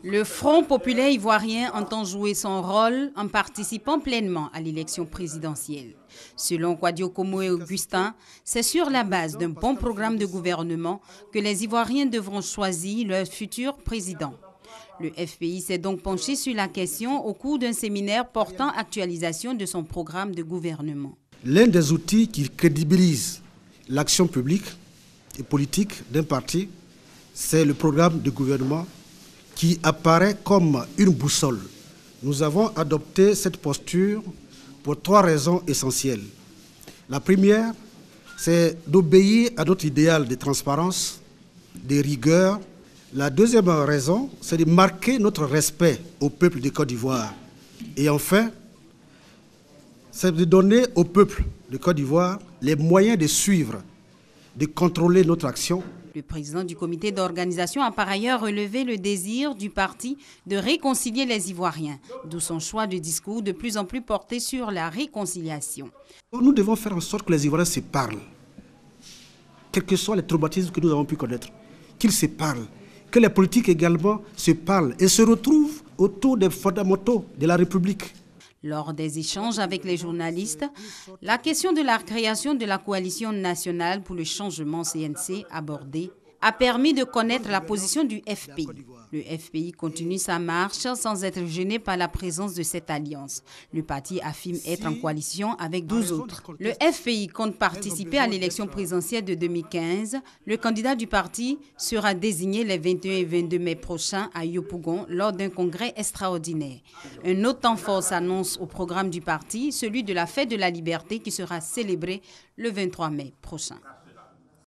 Le Front populaire ivoirien entend jouer son rôle en participant pleinement à l'élection présidentielle. Selon Kwadio Komoé Augustin, c'est sur la base d'un bon programme de gouvernement que les Ivoiriens devront choisir leur futur président. Le FPI s'est donc penché sur la question au cours d'un séminaire portant actualisation de son programme de gouvernement. L'un des outils qui crédibilise l'action publique et politique d'un parti, c'est le programme de gouvernement qui apparaît comme une boussole. Nous avons adopté cette posture pour 3 raisons essentielles. La première, c'est d'obéir à notre idéal de transparence, de rigueur. La deuxième raison, c'est de marquer notre respect au peuple de Côte d'Ivoire. Et enfin, c'est de donner au peuple de Côte d'Ivoire les moyens de suivre, de contrôler notre action. Le président du comité d'organisation a par ailleurs relevé le désir du parti de réconcilier les Ivoiriens, d'où son choix de discours de plus en plus porté sur la réconciliation. Nous devons faire en sorte que les Ivoiriens se parlent, quels que soient les traumatismes que nous avons pu connaître, qu'ils se parlent, que les politiques également se parlent et se retrouvent autour des fondamentaux de la République. Lors des échanges avec les journalistes, la question de la création de la coalition nationale pour le changement CNC abordée a permis de connaître la position du FPI. Le FPI continue sa marche sans être gêné par la présence de cette alliance. Le parti affirme être en coalition avec 12 autres. Le FPI compte participer à l'élection présidentielle de 2015. Le candidat du parti sera désigné les 21 et 22 mai prochains à Yopougon lors d'un congrès extraordinaire. Un autre temps fort s'annonce au programme du parti, celui de la fête de la liberté qui sera célébrée le 23 mai prochain.